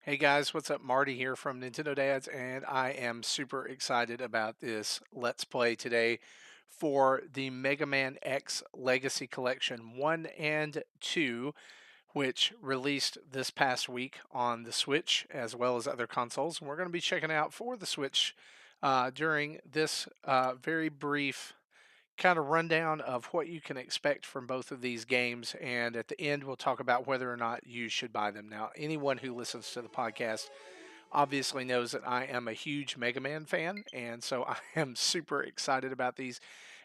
Hey guys, what's up? Marty here from Nintendo Dads, and I am super excited about this Let's Play today for the Mega Man X Legacy Collection 1 and 2, which released this past week on the Switch as well as other consoles. And we're going to be checking out for the Switch during this very brief kind of rundown of what you can expect from both of these games. And at the end, we'll talk about whether or not you should buy them. Now, anyone who listens to the podcast obviously knows that I am a huge Mega Man fan, and so I am super excited about these.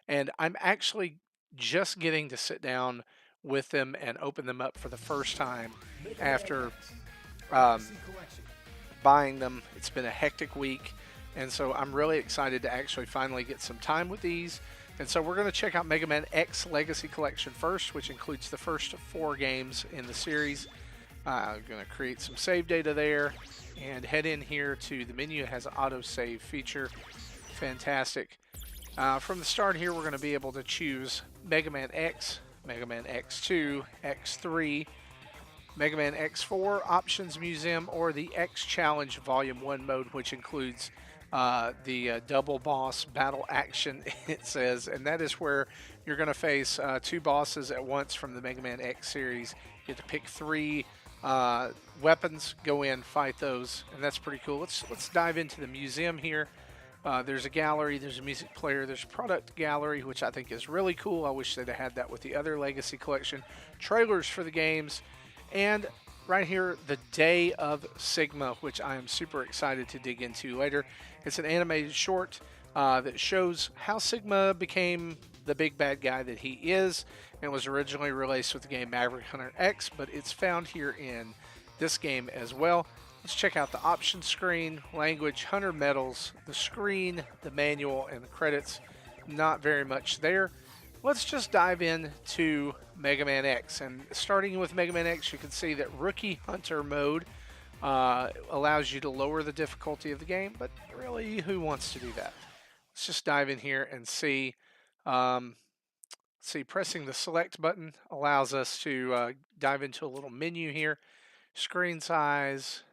And I'm actually just getting to sit down with them and open them up for the first time after um, buying them. It's been a hectic week, and so I'm really excited to actually finally get some time with these. And so we're going to check out Mega Man X Legacy Collection first, which includes the first 4 games in the series. I'm going to create some save data there and head in here to the menu. It has an auto save feature. Fantastic. From the start here, we're going to be able to choose Mega Man X, Mega Man X2, X3, Mega Man X4, Options Museum, or the X Challenge Volume 1 mode, which includes the double boss battle action, it says, and that is where you're going to face 2 bosses at once from the Mega Man X series. You get to pick 3 weapons, go in, fight those, and that's pretty cool. Let's dive into the museum here. There's a gallery, there's a music player, there's a product gallery, which I think is really cool. I wish they'd have had that with the other Legacy Collection. Trailers for the games, and right here, the Day of Sigma, which I am super excited to dig into later. It's an animated short that shows how Sigma became the big bad guy that he is, and was originally released with the game Maverick Hunter X, but it's found here in this game as well. Let's check out the option screen, language, Hunter medals, the screen, the manual, and the credits. Not very much there. Let's just dive into Mega Man X. And starting with Mega Man X, you can see that Rookie Hunter mode allows you to lower the difficulty of the game, but really, who wants to do that? Let's just dive in here and see. Pressing the select button allows us to dive into a little menu here. Screen size.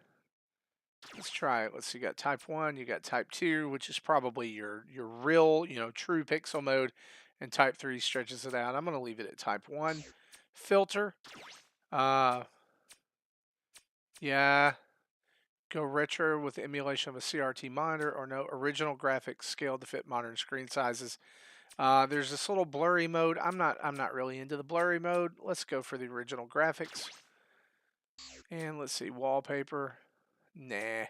Let's try it. Let's see, you got type 1, you got type 2, which is probably your real, true pixel mode, and type 3 stretches it out. I'm going to leave it at type 1. Filter. Uh, yeah. Go retro with the emulation of a CRT monitor, or no, original graphics scaled to fit modern screen sizes. There's this little blurry mode. I'm not really into the blurry mode. Let's go for the original graphics. And let's see, wallpaper. Nah.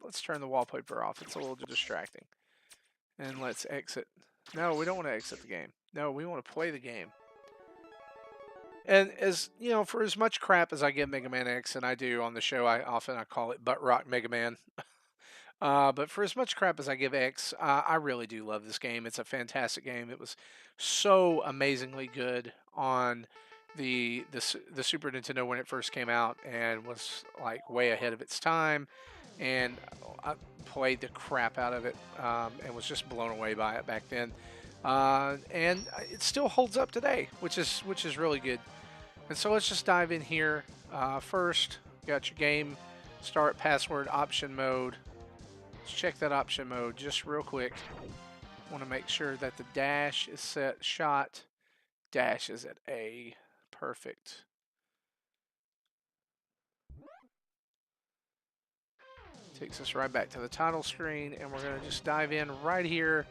Let's turn the wallpaper off. It's a little distracting. And let's exit. No, we don't want to exit the game. No, we want to play the game. And as you know, for as much crap as I give Mega Man X, and I do on the show, I call it Butt Rock Mega Man. But for as much crap as I give X, I really do love this game. It's a fantastic game. It was so amazingly good on the Super Nintendo when it first came out, and was like way ahead of its time. And I played the crap out of it, and was just blown away by it back then. And it still holds up today, which is really good. And so let's just dive in here. First, you got your game start password option mode. Let's check that option mode just real quick. Want to make sure that the dash is set shot. Dash is at A. Perfect. Takes us right back to the title screen, and we're going to just dive in right here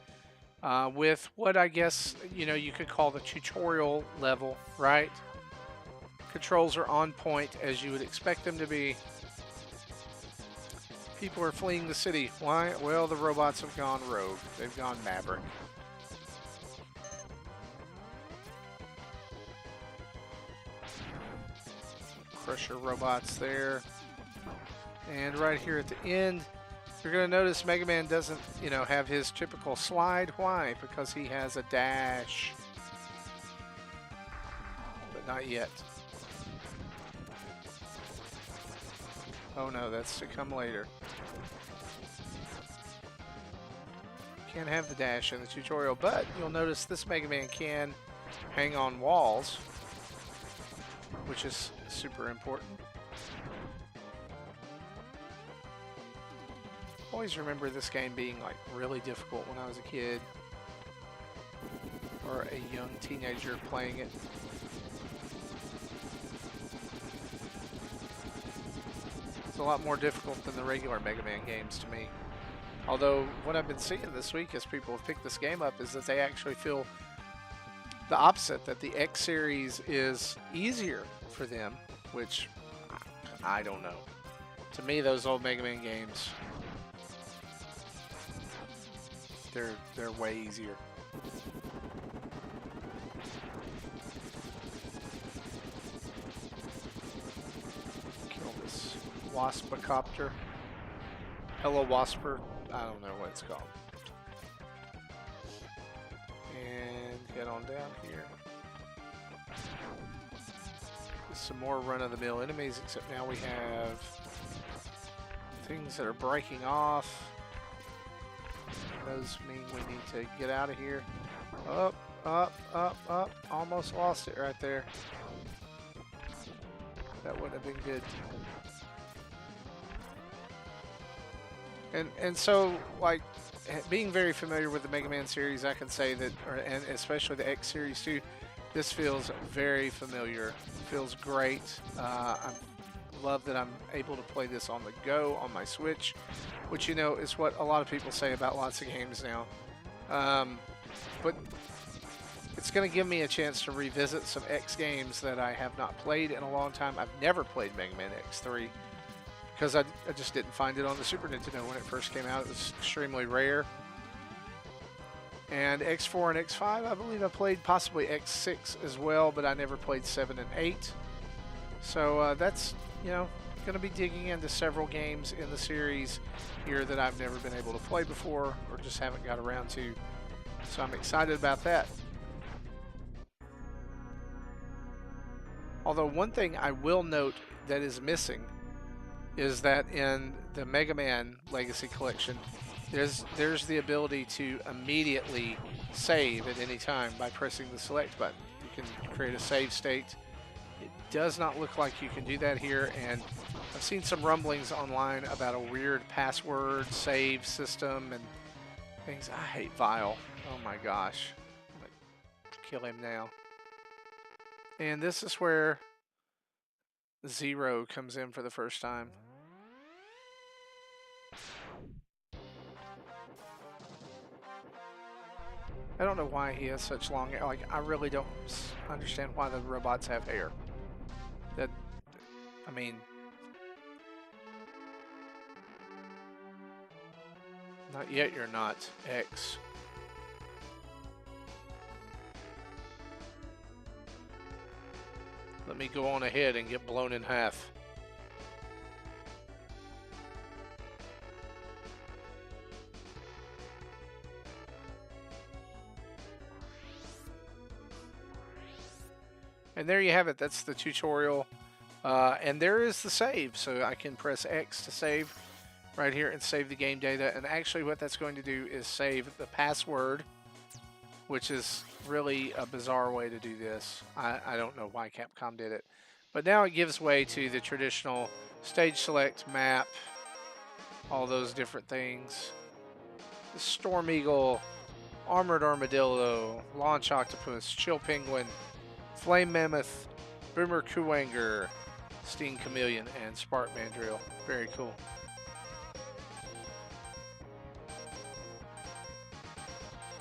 with what I guess you could call the tutorial level, right? Controls are on point as you would expect them to be. People are fleeing the city. Why? Well, the robots have gone rogue. They've gone Maverick. Crusher robots there. And right here at the end, you're going to notice Mega Man doesn't, have his typical slide. Why? Because he has a dash. But not yet. Oh no, that's to come later. Can't have the dash in the tutorial, but you'll notice this Mega Man can hang on walls, which is super important. always remember this game being like really difficult when I was a kid or a young teenager playing it. It's a lot more difficult than the regular Mega Man games to me. Although what I've been seeing this week as people have picked this game up is that they actually feel the opposite, that the X series is easier for them, which I don't know. To me, those old Mega Man games, they're way easier. Kill this Waspacopter. Hello Wasper. I don't know what it's called. And get on down here. Some more run-of-the-mill enemies, except now we have things that are breaking off. Those mean we need to get out of here. Up, up, up, up. Almost lost it right there. That wouldn't have been good. And so, like, being very familiar with the Mega Man series, I can say that, and especially the X series too, this feels very familiar. It feels great. I love that I'm able to play this on the go on my Switch, which, you know, is what a lot of people say about lots of games now. But it's going to give me a chance to revisit some X games that I have not played in a long time. I've never played Mega Man X3 because I just didn't find it on the Super Nintendo when it first came out. It was extremely rare. And X4 and X5, I believe I played possibly X6 as well, but I never played 7 and 8. So that's, you know, going to be digging into several games in the series here that I've never been able to play before or just haven't got around to. So I'm excited about that. Although one thing I will note that is missing is that in the Mega Man Legacy Collection, there's the ability to immediately save at any time by pressing the select button. You can create a save state. It does not look like you can do that here, and I've seen some rumblings online about a weird password save system and things. I hate Vile. Oh my gosh. I'm gonna kill him now. And this is where Zero comes in for the first time. I don't know why he has such long hair. Like, I really don't understand why the robots have hair. That, I mean, not yet you're not, X. Let me go on ahead and get blown in half. And there you have it. That's the tutorial. And there is the save. So I can press X to save right here and save the game data. And actually what that's going to do is save the password, which is really a bizarre way to do this. I don't know why Capcom did it. But now it gives way to the traditional stage select, map, all those different things. The Storm Eagle, Armored Armadillo, Launch Octopus, Chill Penguin, Flame Mammoth, Boomer Kuwanger, Sting Chameleon, and Spark Mandrill. Very cool.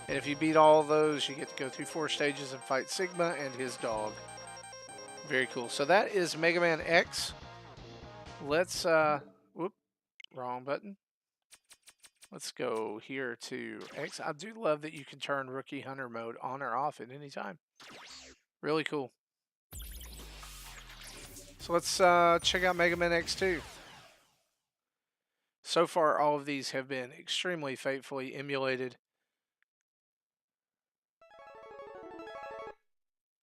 And if you beat all of those, you get to go through 4 stages and fight Sigma and his dog. Very cool. So that is Mega Man X. Let's, whoop, wrong button. Let's go here to X. I do love that you can turn Rookie Hunter mode on or off at any time. Really cool. So let's check out Mega Man X2. So far, all of these have been extremely faithfully emulated.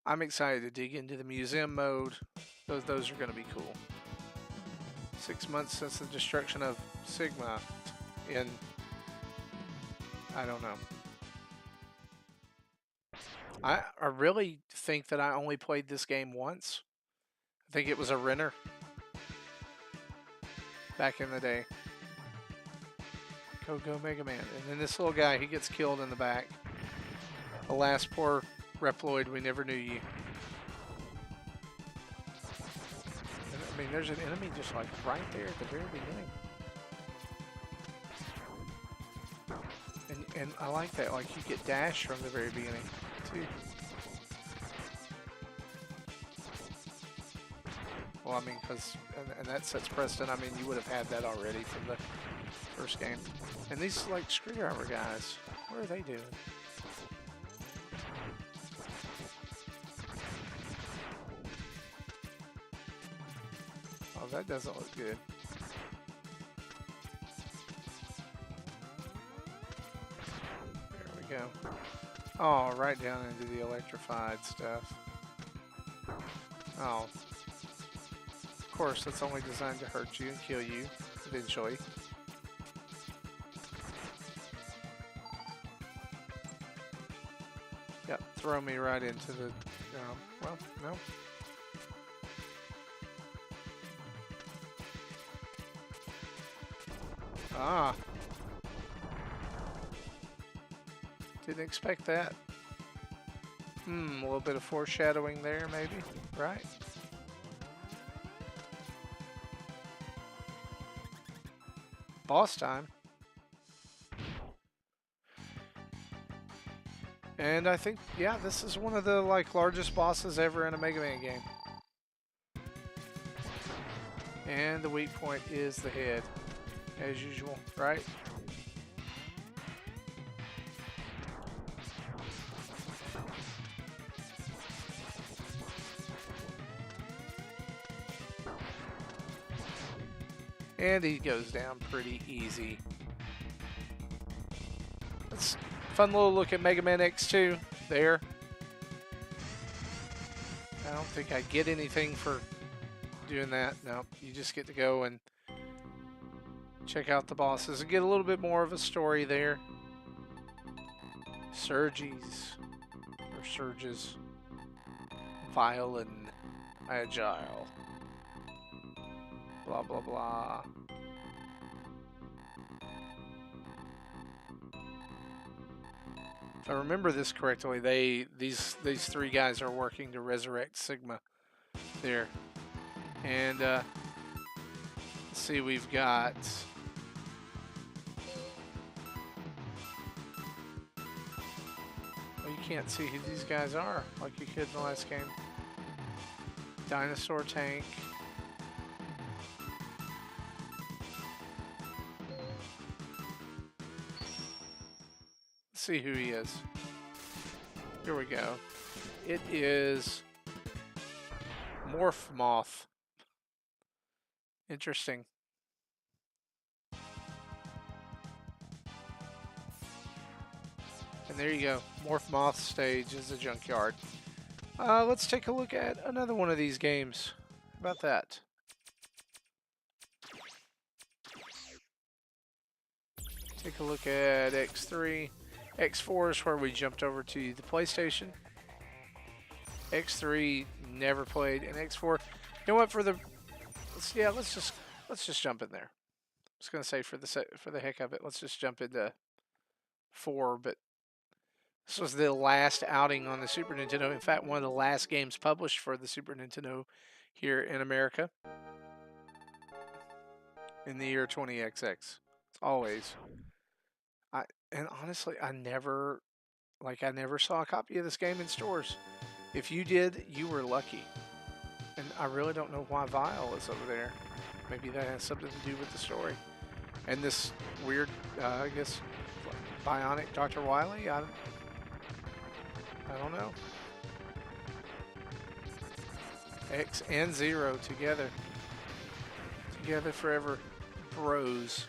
I'm excited to dig into the museum mode. Those are going to be cool. 6 months since the destruction of Sigma in, I don't know. I really think that I only played this game once. I think it was a renter back in the day. Go, go, Mega Man. And then this little guy, he gets killed in the back. Alas, poor Reploid, we never knew you. And, I mean, there's an enemy just like right there at the very beginning. And I like that, like you get dash from the very beginning, too. Well, I mean, because, and that sets precedent. I mean, you would have had that already from the first game. And these, like, screwdriver guys, what are they doing? Oh, that doesn't look good. There we go. Oh, right down into the electrified stuff. Oh. Of course, that's only designed to hurt you and kill you eventually. Yep, throw me right into the... well, no. Ah. Didn't expect that. A little bit of foreshadowing there, maybe, right? Boss time. And I think, yeah, this is one of the like largest bosses ever in a Mega Man game. And the weak point is the head, as usual, right? And he goes down pretty easy. That's a fun little look at Mega Man X2 there. I don't think I get anything for doing that. No, you just get to go and check out the bosses and get a little bit more of a story there. Surges, or Surges, Violin, Agile. Blah, blah, blah. If I remember this correctly, these three guys are working to resurrect Sigma there. And let's see, we've got well, you can't see who these guys are like you could in the last game. Dinosaur tank. See who he is. Here we go. It is Morph Moth. Interesting. And there you go. Morph Moth stage is a junkyard. Let's take a look at another one of these games. How about that? Take a look at X3. X4 is where we jumped over to the PlayStation. X3 never played, and X4. You know what? Let's just jump in there. I was gonna say for the heck of it, let's just jump into 4. But this was the last outing on the Super Nintendo. In fact, one of the last games published for the Super Nintendo here in America in the year 20XX. Always. And honestly, I never saw a copy of this game in stores. If you did, you were lucky. And I really don't know why Vile is over there. Maybe that has something to do with the story. And this weird, I guess, bionic Dr. Wily? I don't know. X and Zero together. Together forever. Bros.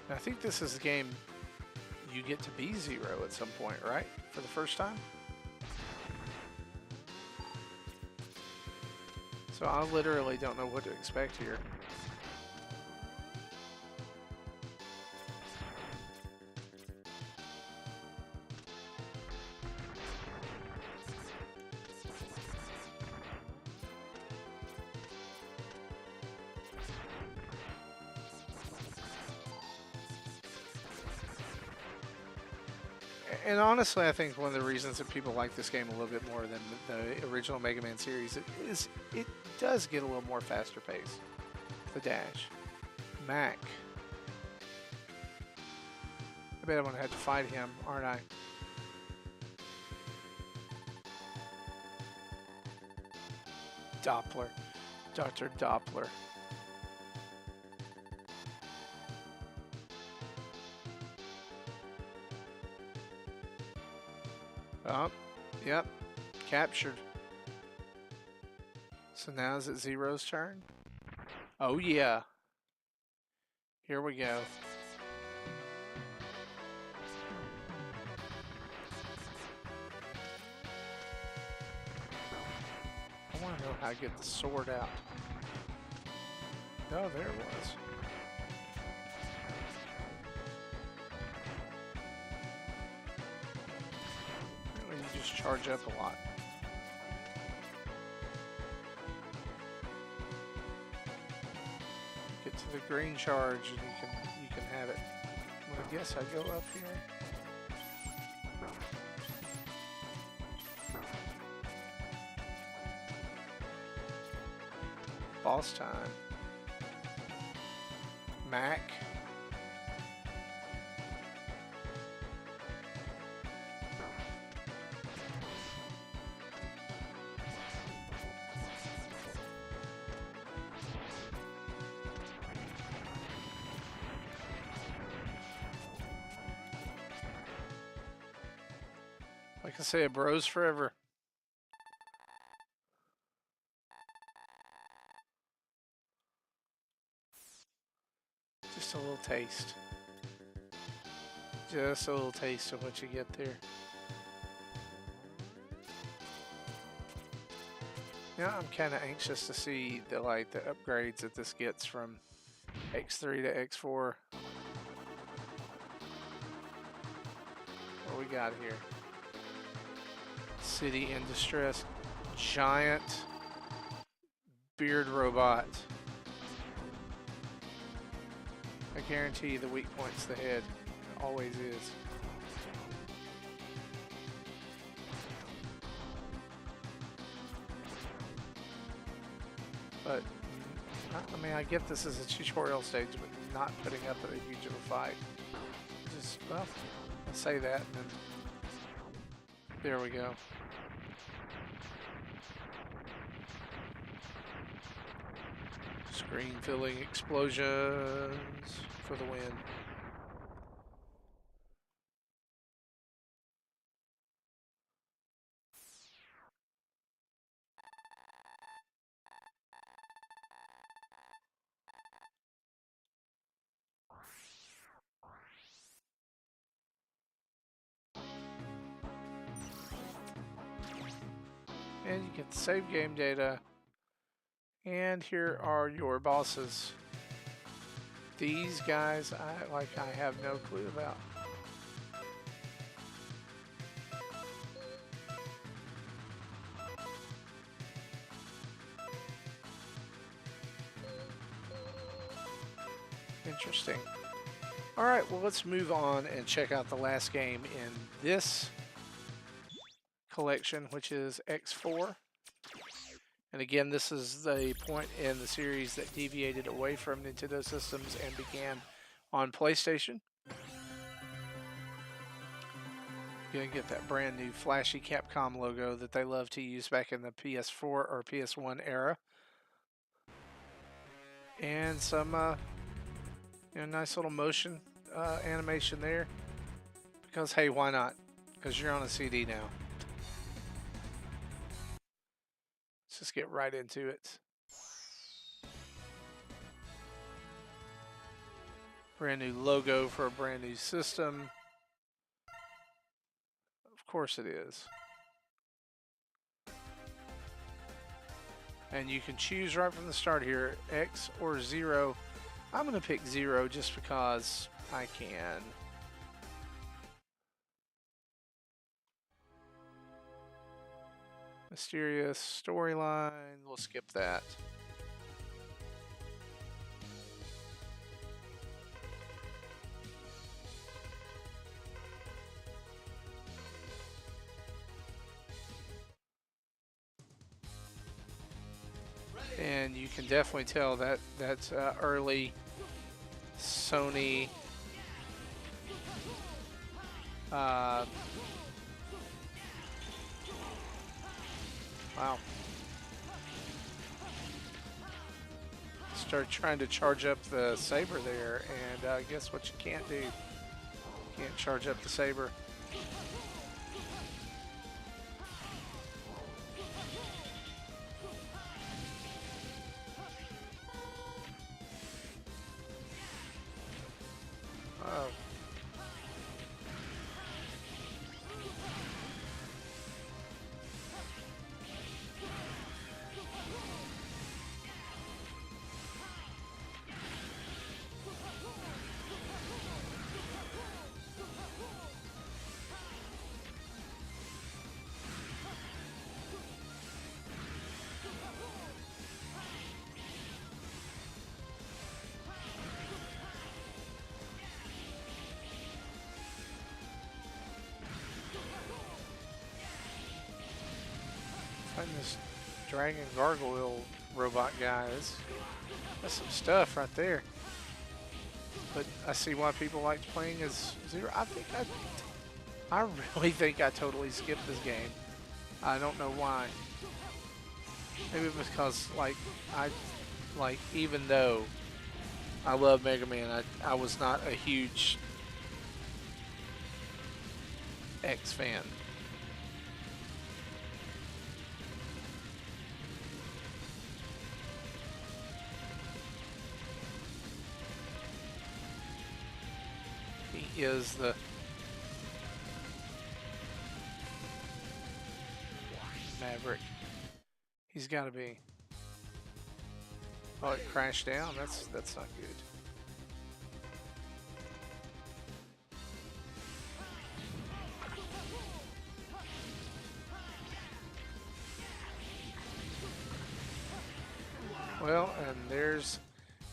I think this is the game you get to be Zero at some point, right? For the first time? So I literally don't know what to expect here. And honestly, I think one of the reasons that people like this game a little bit more than the original Mega Man series is it does get a little more faster pace. The dash. Mac. I bet I'm going to have to fight him, aren't I? Doppler. Dr. Doppler. Oh, yep. Captured. So now is it Zero's turn? Oh, yeah. Here we go. I want to know how to get the sword out. Oh, there it was. Apparently you just charge up a lot. Get to the green charge and you can have it. Well, I guess I go up here. Boss time. Mac. Like I say, bros forever. Just a little taste. Just a little taste of what you get there. Now I'm kind of anxious to see the upgrades that this gets from X3 to X4. What we got here? City in distress. Giant beard robot. I guarantee the weak point's the head. It always is. But, I mean, I get this as a tutorial stage, but not putting up a huge of a fight. Just, well, I say that, and then there we go. Screen filling explosions for the win. And you get the save game data. And here are your bosses. These guys, I have no clue about. Interesting. All right, well, let's move on and check out the last game in this collection, which is X4. And again, this is the point in the series that deviated away from Nintendo systems and began on PlayStation. You're gonna get that brand new flashy Capcom logo that they love to use back in the PS4 or PS1 era. And some nice little motion animation there. Because, hey, why not? Because you're on a CD now. Let's just get right into it. Brand new logo for a brand new system. Of course it is. And you can choose right from the start here, X or 0. I'm going to pick 0 just because I can. Mysterious storyline. We'll skip that. And you can definitely tell that that's early Sony wow. Start trying to charge up the saber there, and guess what you can't do? Can't charge up the saber. Oh. Find this dragon gargoyle robot guy. That's some stuff right there. But I see why people like playing as Zero. I really think I totally skipped this game. I don't know why. Maybe because even though I love Mega Man, I was not a huge X fan. He is the Maverick. He's got to be. Oh, it crashed down. That's not good. Well, and there's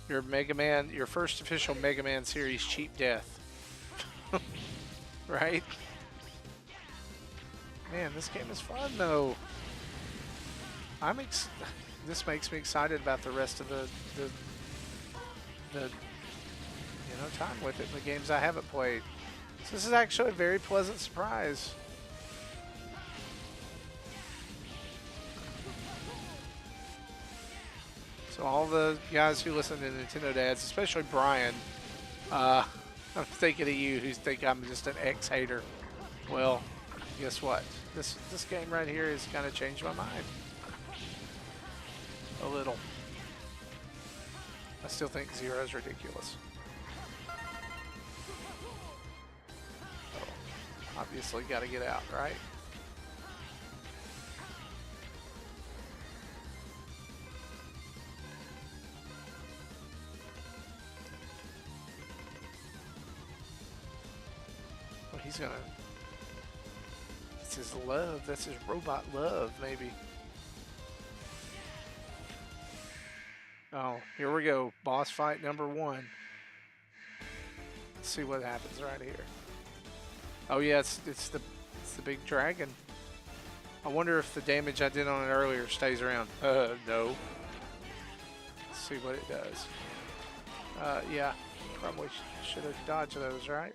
your Mega Man, your first official Mega Man series cheap death. Right? Man, this game is fun though. This makes me excited about the rest of the time with it. The games I haven't played. So this is actually a very pleasant surprise. So all the guys who listen to Nintendo Dads, especially Brian, I'm thinking of you who think I'm just an X hater. Well, guess what? This game right here has kind of changed my mind. A little. I still think Zero is ridiculous. Oh, obviously got to get out, right? Well, he's gonna. That's his love. That's his robot love, maybe. Oh, here we go. Boss fight number 1. Let's see what happens right here. Oh yeah, it's the big dragon. I wonder if the damage I did on it earlier stays around. No. Let's see what it does. Yeah, probably should have dodged those, right?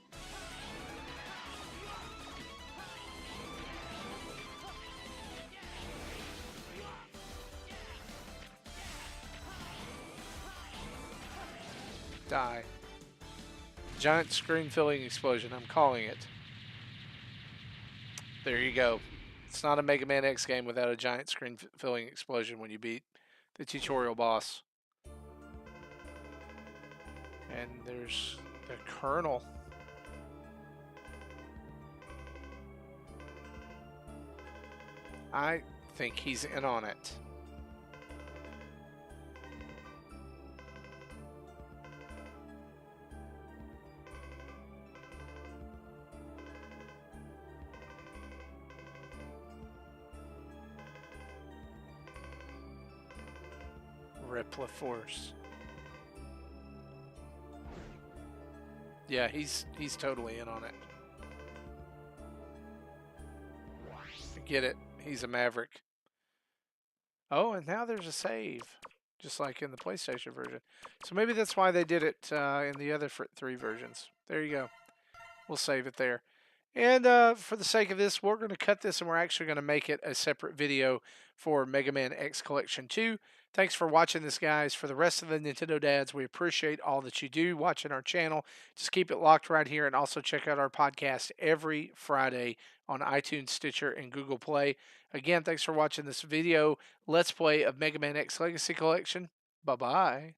Die. Giant screen filling explosion. I'm calling it. There you go. It's not a Mega Man X game without a giant screen filling explosion when you beat the tutorial boss. And there's the Colonel. I think he's in on it. Repla Force. Yeah, he's totally in on it. I get it. He's a Maverick. Oh, and now there's a save. just like in the PlayStation version. So maybe that's why they did it in the other 3 versions. There you go. We'll save it there. And for the sake of this, we're going to cut this and we're actually going to make it a separate video for Mega Man X Collection 2. Thanks for watching this, guys. For the rest of the Nintendo Dads, we appreciate all that you do watching our channel. Just keep it locked right here and also check out our podcast every Friday on iTunes, Stitcher, and Google Play. Again, thanks for watching this video. Let's Play of Mega Man X Legacy Collection. Bye-bye.